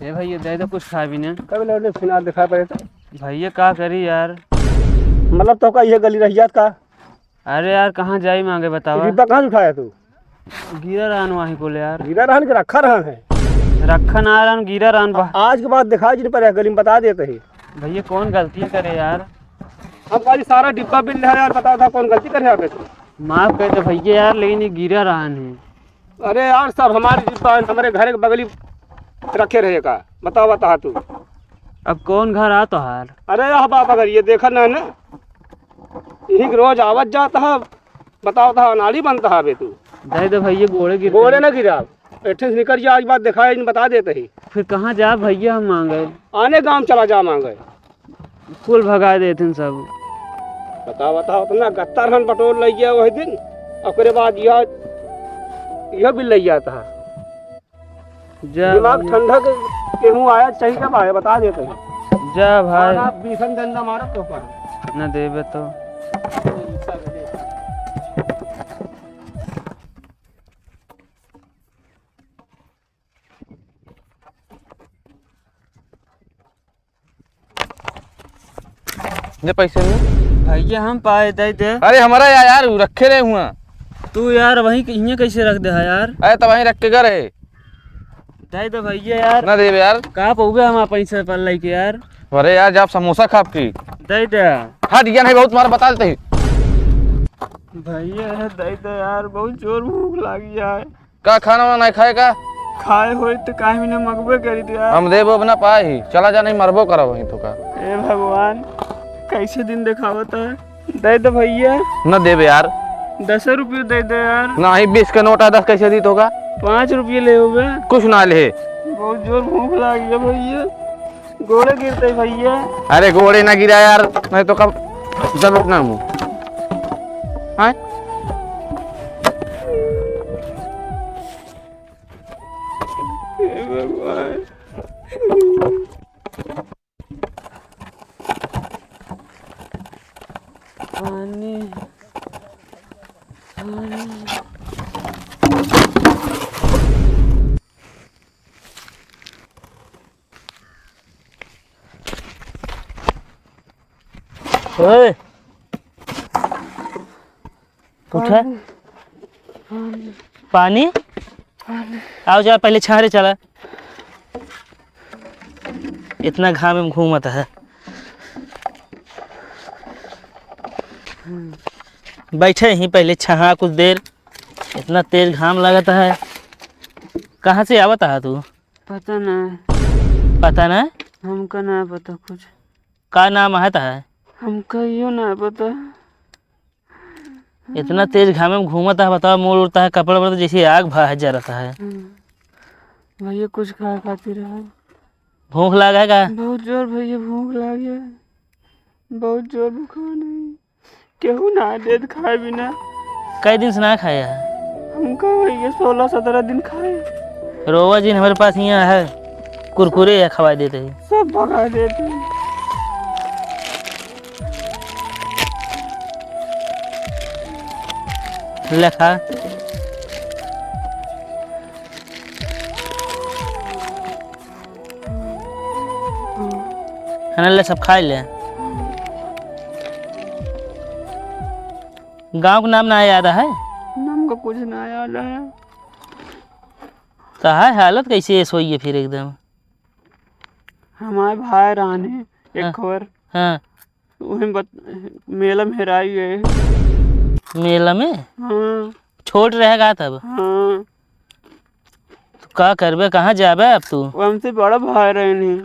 ए भैया दे दो कुछ खा भी ना। कभी लौटे फिनाल दिखा पड़े तो भैया का करी यार। मतलब तो का ये गली रहियात का अरे यार कहाँ जाई मांगे बतावा। डिब्बा कहाँ से उठाया तू? गिरा रहन वहीं को ले यार। गिरा रहन के रखा रहन है। रखा ना रहन गिरा रहन आज के बाद दिखा जिन पर गली में बता देते ही। भैया कौन गलती करे यार। हम खाली सारा डिब्बा बिल है यार, बता था कौन गलती करे यहाँ पे तू? माफ कर दो भैया यार, लेकिन ये गिरा रहन है। अरे यार सब हमारे डिब्बा हमारे घर के बगली रखे रहेगा, बताओ बता तू। अब कौन घर आ तो हार। अरे यार बाप अगर ये देखा ना यही रोज आवत जाता है, बताओ था नाली बनता है बे तू। दे दो भैया गोड़े गिर गोड़े ना गिरा, एठे से निकल जा, आज बात दिखाया इन बता देते ही। फिर कहाँ जा भैया हम मांगे। आने गांव चला जा मांगे। कुल भगा देते सब। बताओ बताओ तुमने गत्ता रहन पटोल ले गया वही दिन, और बाद यह बिल ले गया था। दिमाग ठंडा के मुँह आया चाहिए कब आया बता देते हैं। जा भाई बीसन गंदा मारा तो पर न देवे तो। दे पैसे नहीं भैया हम पाए दे दे। अरे हमारा यार रखे रहे हुआ। तू यार वहीं यहाँ कैसे रख दे है यार। अरे तब वहीं रख के गए दे दो भैया यार। ना देवे यार। कहाँ पहुँचे हम पैसे पर लेके यार। अरे यार जब समोसा खाप की दे दे हट गया नहीं बहुत तुम्हारा बता देते ही। भैया दे दे यार, बहुत जोर भूख लगी है। का खाना वाना नहीं खाएगा? खाए हो तो काहे भी ना मगबे करी थी यार। हम देवो बना पाए ही, चला जा नहीं मरबो करा वहीं तो का। ए भगवान कैसे दिन दिखावता है। दे दो भैया। न देवे यार। 10 रुपये दे दे यार। ना ही 20 का नोट है, 10 कैसे दी तो का? 5 रुपये ले हो गए। कुछ ना ले। बहुत जोर भूख लगी है भैया, गोड़े गिरते भैया। अरे गोड़े ना गिरा यार, नहीं तो कब जब अपना मुँह भगवान। पानी ओए उठा पानी आओ जा पहले छारे चला। इतना घाम में घूमता है। बैठे ही पहले छहा कुछ देर, इतना तेज घाम लगता है। कहाँ से आवता है तू? पता ना। पता ना? हमका ना पता कुछ। का नाम आता है? हमका यो ना पता। इतना तेज घाम में घूमता है, बताओ मोड़ उड़ता है, कपड़ा वपड़ा जैसे आग भा जा रहा है। भैया कुछ खा खाती रहा। भूख लगा है का? बहुत जोर भैया भूख लगी है, बहुत जोर भूखा नहीं। केहू ना दे खाए बिना। कई दिन से ना खाया है? हमका भैया 16-17 दिन खाए। रोवा जी हमारे पास यहाँ है, कुरकुरे या खवा देते हैं। सब भगा देते हैं। ले खा। है ना, ले सब खा ले। गांव का नाम ना याद है? नाम का कुछ ना याद है। तो है हालत कैसे है सोइए फिर एकदम? हमारे भाई रान है एक हाँ। खबर। हाँ मेला में हेराई गए। मेला में? हाँ छोट रहेगा तब? हाँ। तो का करबे, कहाँ जाबे अब तू? वो हमसे बड़ा भाई रहने।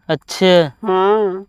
अच्छे। हाँ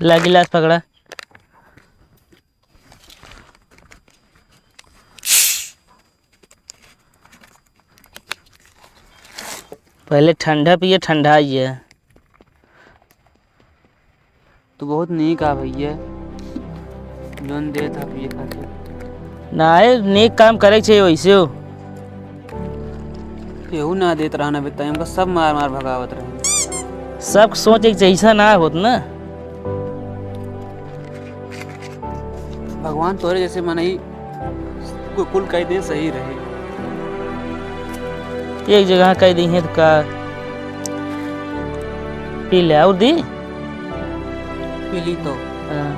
ला गिलास पकड़ा। पहले ठंडा पिए, ठंडा आइए। तू बहुत नीक आ भैया, जोन दे था पिए खातिर। ना नेक काम करे छे वैसे हो। केहू ना देत रहा ना बेटा, हमको सब मार मार भगावत रहे। सब सोच एक जैसा ना होत ना। भगवान तोरे जैसे मनई कुल कह दे सही रहे। एक जगह कह दी है तो का पी ले और दी। पीली तो हाँ।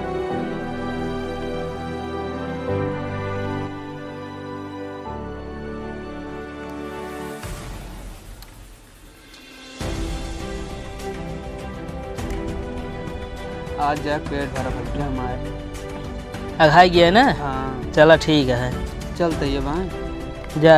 आज जा पेट भरा भैया हमारे। अघाई गया ना। हाँ चला ठीक है। चलते ये भाई। जा।